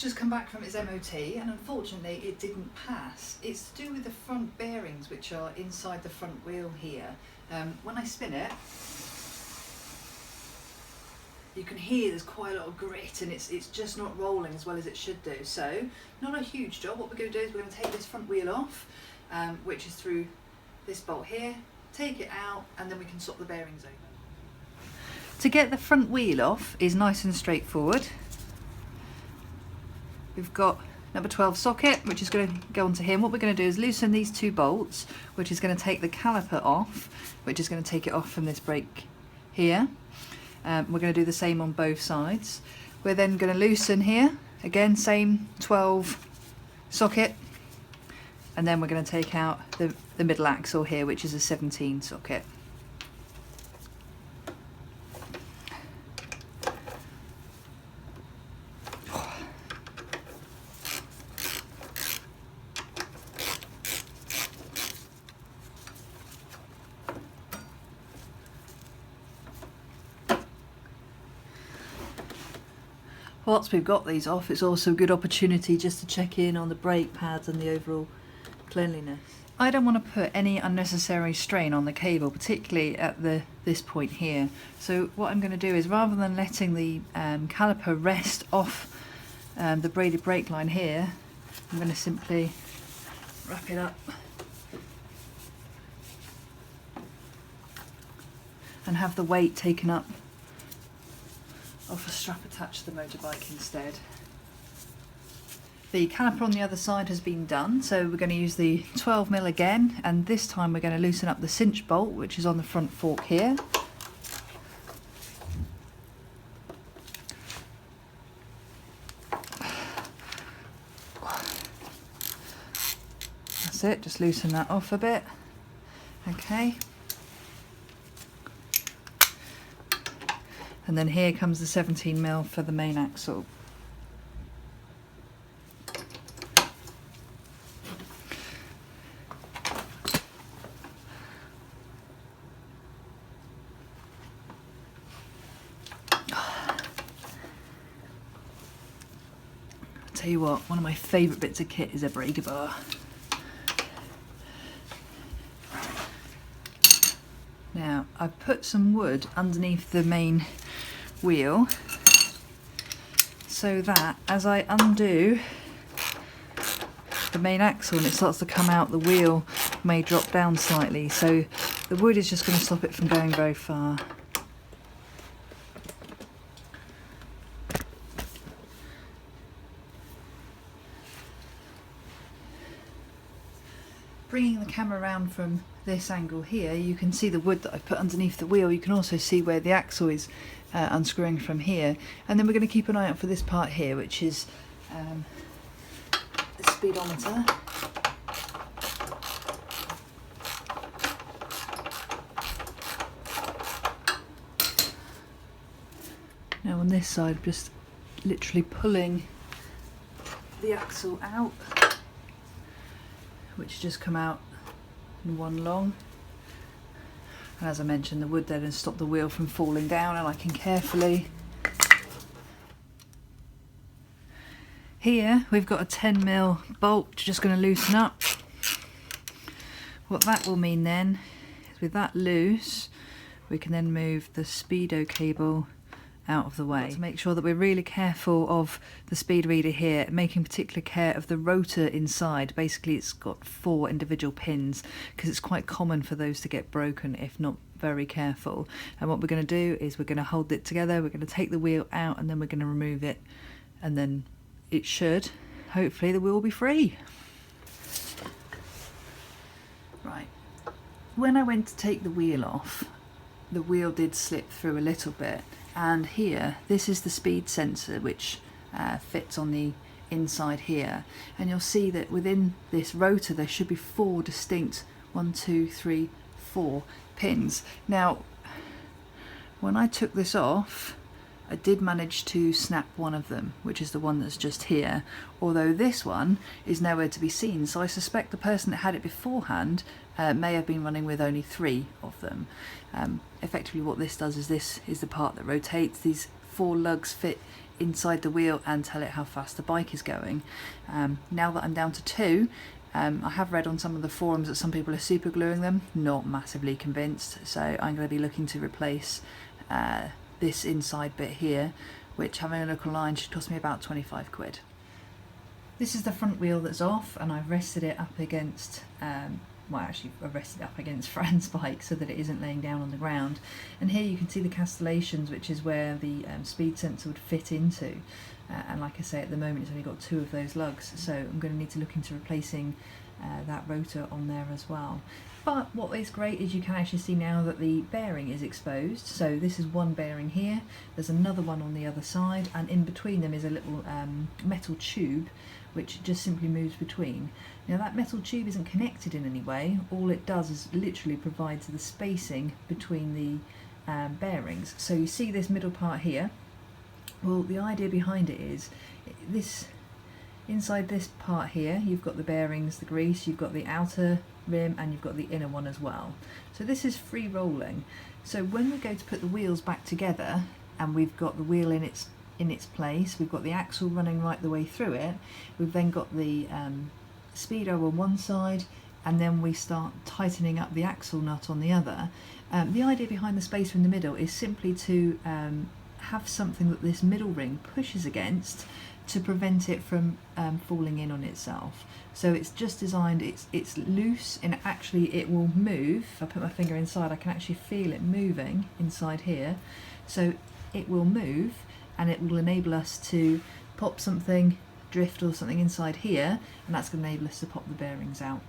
bike's just come back from its MOT and unfortunately it didn't pass. It's to do with the front bearings which are inside the front wheel here. When I spin it, you can hear there's quite a lot of grit and it's just not rolling as well as it should do. So, not a huge job. What we're going to do is we're going to take this front wheel off, which is through this bolt here, take it out, and then we can swap the bearings over. To get the front wheel off is nice and straightforward. We've got number 12 socket, which is going to go onto here. And what we're going to do is loosen these two bolts, which is going to take the caliper off, which is going to take it off from this brake here. We're going to do the same on both sides. We're then going to loosen here, again same 12 socket, and then we're going to take out the middle axle here, which is a 17 socket. Once we've got these off, it's also a good opportunity just to check in on the brake pads and the overall cleanliness. I don't want to put any unnecessary strain on the cable, particularly at this point here. So what I'm going to do is, rather than letting the caliper rest off the braided brake line here, I'm going to simply wrap it up and have the weight taken up off a strap attached to the motorbike instead. The caliper on the other side has been done, so we're going to use the 12mm again, and this time we're going to loosen up the cinch bolt, which is on the front fork here. That's it, just loosen that off a bit. Okay. And then here comes the 17mm for the main axle. I'll tell you what, one of my favourite bits of kit is a braided bar. Now, I've put some wood underneath the main wheel so that as I undo the main axle and it starts to come out, the wheel may drop down slightly, so the wood is just going to stop it from going very far. Bringing the camera around from this angle here, you can see the wood that I've put underneath the wheel. You can also see where the axle is unscrewing from here. And then we're going to keep an eye out for this part here, which is the speedometer. Now on this side, I'm just literally pulling the axle out, which just come out in one long. And as I mentioned, the wood then has stopped the wheel from falling down, and I can carefully... Here we've got a 10mm bolt just going to loosen up. What that will mean then is, with that loose, we can then move the speedo cable out of the way. To make sure that we're really careful of the speed reader here, making particular care of the rotor inside. Basically it's got 4 individual pins, because it's quite common for those to get broken if not very careful. And what we're going to do is we're going to hold it together, we're going to take the wheel out, and then we're going to remove it, and then it should, hopefully, the wheel will be free. Right, when I went to take the wheel off, the wheel did slip through a little bit. And here, this is the speed sensor, which fits on the inside here, and you'll see that within this rotor there should be 4 distinct 1, 2, 3, 4 pins. Now when I took this off, I did manage to snap one of them, which is the one that's just here, although this one is nowhere to be seen, so I suspect the person that had it beforehand may have been running with only 3 of them. Effectively what this does is this is the part that rotates. These 4 lugs fit inside the wheel and tell it how fast the bike is going. Now that I'm down to 2, I have read on some of the forums that some people are super gluing them. Not massively convinced, so I'm going to be looking to replace this inside bit here, which, having a look online, should cost me about 25 quid. This is the front wheel that's off, and I've rested it up against, well actually I've rested it up against Fran's bike so that it isn't laying down on the ground. And here you can see the castellations, which is where the speed sensor would fit into. And like I say, at the moment it's only got 2 of those lugs, so I'm going to need to look into replacing that rotor on there as well. But what is great is you can actually see now that the bearing is exposed. So this is one bearing here, there's another one on the other side, and in between them is a little metal tube which just simply moves between. Now that metal tube isn't connected in any way, all it does is literally provides the spacing between the bearings. So you see this middle part here. Well, the idea behind it is this, inside this part here you've got the bearings, the grease, you've got the outer rim, and you've got the inner one as well. So this is free rolling. So when we go to put the wheels back together and we've got the wheel in its place, we've got the axle running right the way through it, we've then got the speedo on one side, and then we start tightening up the axle nut on the other. The idea behind the spacer in the middle is simply to have something that this middle ring pushes against to prevent it from falling in on itself. So it's just designed, it's loose, and actually it will move. If I put my finger inside, I can actually feel it moving inside here. So it will move, and it will enable us to pop something, drift or something inside here, and that's going to enable us to pop the bearings out.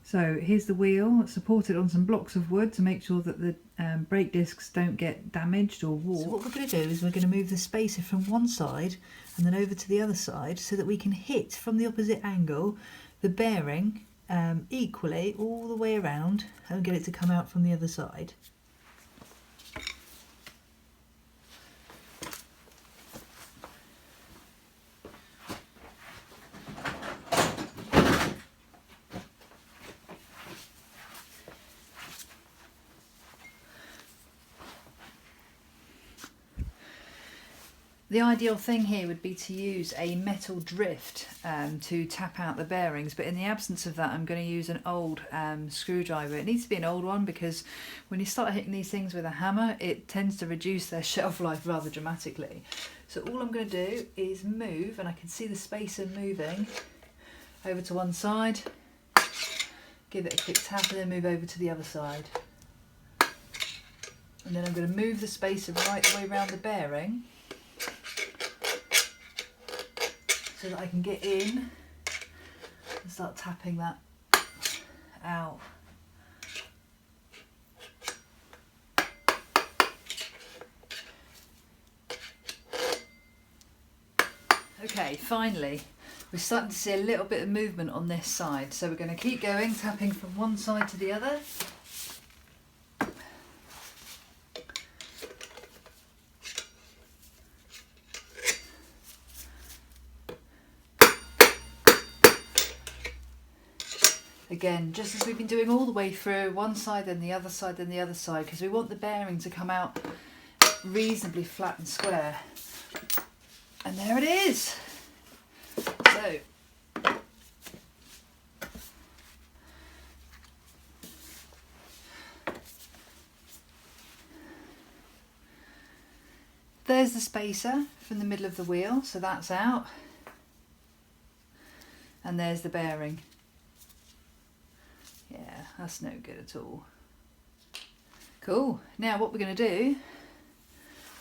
So here's the wheel, supported on some blocks of wood to make sure that the brake discs don't get damaged or warped. So what we're going to do is we're going to move the spacer from one side and then over to the other side so that we can hit from the opposite angle the bearing equally all the way around and get it to come out from the other side. The ideal thing here would be to use a metal drift to tap out the bearings, but in the absence of that I'm going to use an old screwdriver. It needs to be an old one because when you start hitting these things with a hammer it tends to reduce their shelf life rather dramatically. So all I'm going to do is move, and I can see the spacer moving over to one side, give it a quick tap, and then move over to the other side. And then I'm going to move the spacer right the way around the bearing so that I can get in and start tapping that out. Okay, finally we're starting to see a little bit of movement on this side, so we're going to keep going, tapping from one side to the other. Again, just as we've been doing all the way through, one side then the other side then the other side, because we want the bearing to come out reasonably flat and square. And there it is. So there's the spacer from the middle of the wheel, so that's out. And there's the bearing. Yeah, that's no good at all. Cool. Now what we're going to do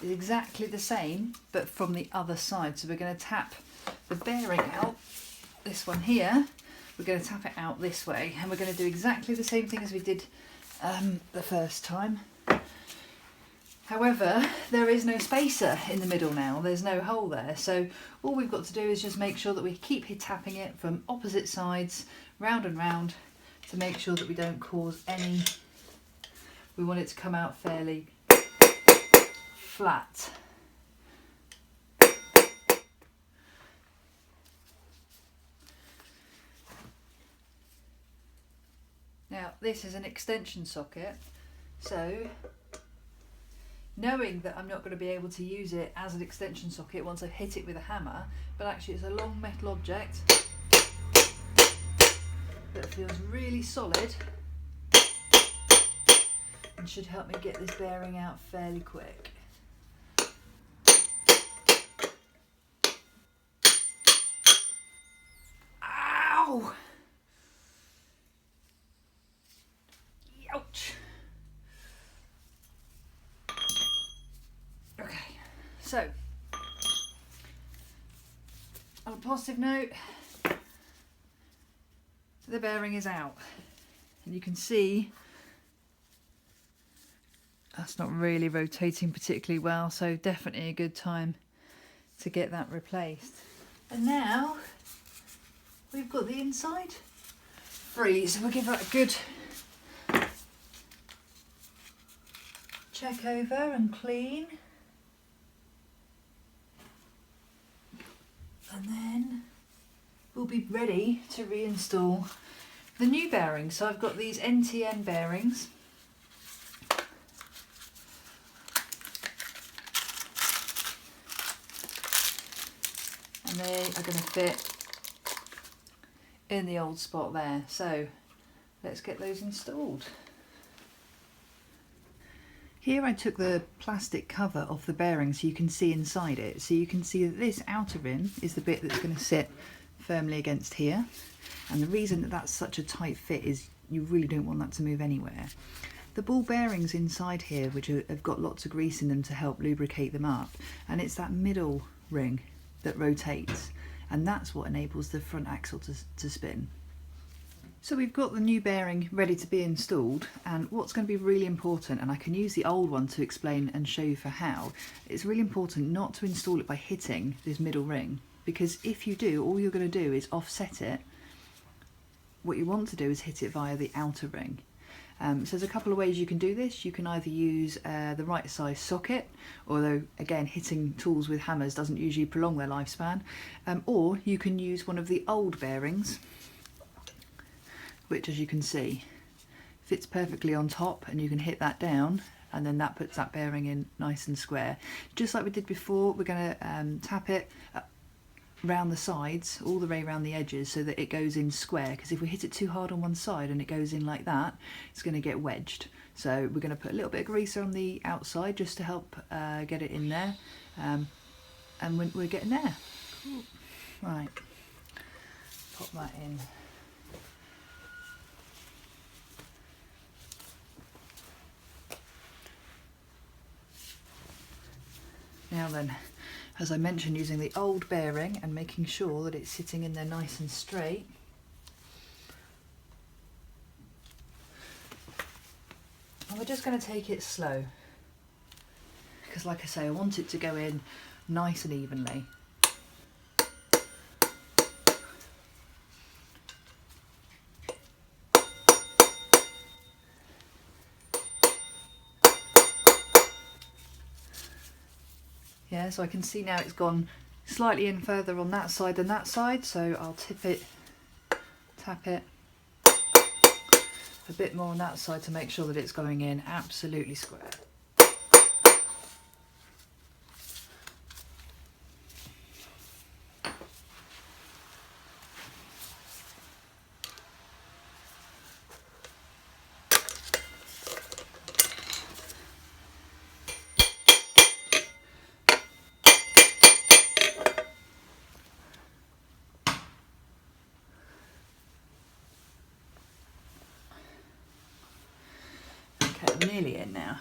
is exactly the same, but from the other side. So we're going to tap the bearing out, this one here, we're going to tap it out this way, and we're going to do exactly the same thing as we did the first time. However, there is no spacer in the middle now, there's no hole there, so all we've got to do is just make sure that we keep tapping it from opposite sides, round and round, to make sure that we don't cause any, we want it to come out fairly flat. this as an extension socket, so knowing that I'm not going to be able to use it as an extension socket once I've hit it with a hammer, but actually it's a long metal object that feels really solid and should help me get this bearing out fairly quick. Ow! Ouch! Okay, so on a positive note, the bearing is out, and you can see that's not really rotating particularly well, so definitely a good time to get that replaced. And now we've got the inside free, so we'll give that a good check over and clean. And then we'll be ready to reinstall the new bearings. So I've got these NTN bearings. And they are going to fit in the old spot there. So let's get those installed. Here I took the plastic cover off the bearing so you can see inside it. So you can see that this outer rim is the bit that's going to sit firmly against here. And the reason that that's such a tight fit is you really don't want that to move anywhere. The ball bearings inside here, which have got lots of grease in them to help lubricate them up, and it's that middle ring that rotates, and that's what enables the front axle to spin. So we've got the new bearing ready to be installed, and what's going to be really important, and I can use the old one to explain and show you for how, it's really important not to install it by hitting this middle ring, because if you do, all you're going to do is offset it. What you want to do is hit it via the outer ring. So there's a couple of ways you can do this. You can either use the right size socket, although again hitting tools with hammers doesn't usually prolong their lifespan, or you can use one of the old bearings, which as you can see fits perfectly on top, and you can hit that down and then that puts that bearing in nice and square. Just like we did before, we're going to tap it round the sides all the way around the edges so that it goes in square, because if we hit it too hard on one side and it goes in like that, it's going to get wedged. So we're going to put a little bit of grease on the outside just to help get it in there, and we're getting there. Right, pop that in. Now then, as I mentioned, using the old bearing and making sure that it's sitting in there nice and straight. And we're just going to take it slow, because like I say, I want it to go in nice and evenly. Yeah, so I can see now it's gone slightly in further on that side than that side, so I'll tip it, tap it a bit more on that side to make sure that it's going in absolutely square. Okay, I'm nearly in now.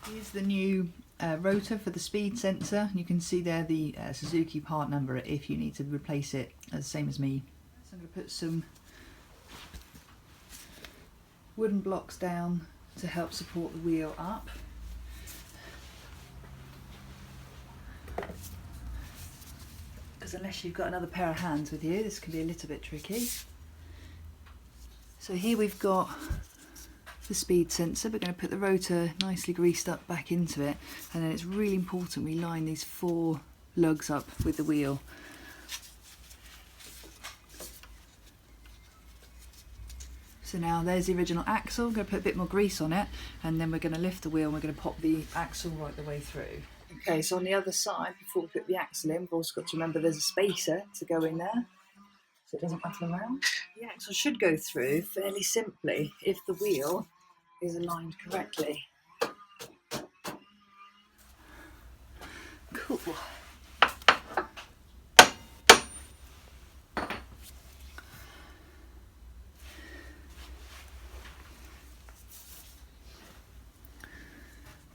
Here's the new rotor for the speed sensor. You can see there the Suzuki part number if you need to replace it, as same as me. So I'm going to put some wooden blocks down to help support the wheel up. because unless you've got another pair of hands with you, this can be a little bit tricky. So here we've got the speed sensor. We're going to put the rotor nicely greased up back into it, and then it's really important we line these 4 lugs up with the wheel. So now there's the original axle. I'm going to put a bit more grease on it, and then we're going to lift the wheel and we're going to pop the axle right the way through. Okay, so on the other side, before we put the axle in, we've also got to remember there's a spacer to go in there, so it doesn't rattle around. The axle should go through fairly simply if the wheel is aligned correctly. Cool.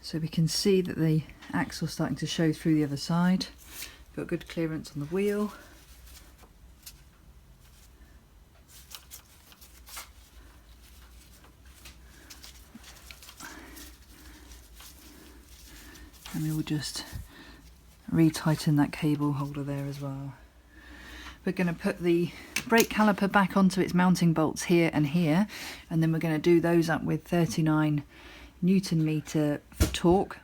So we can see that the axle's starting to show through the other side. Got good clearance on the wheel. And we will just retighten that cable holder there as well. We're going to put the brake caliper back onto its mounting bolts here, and then we're going to do those up with 39 Newton meter for torque.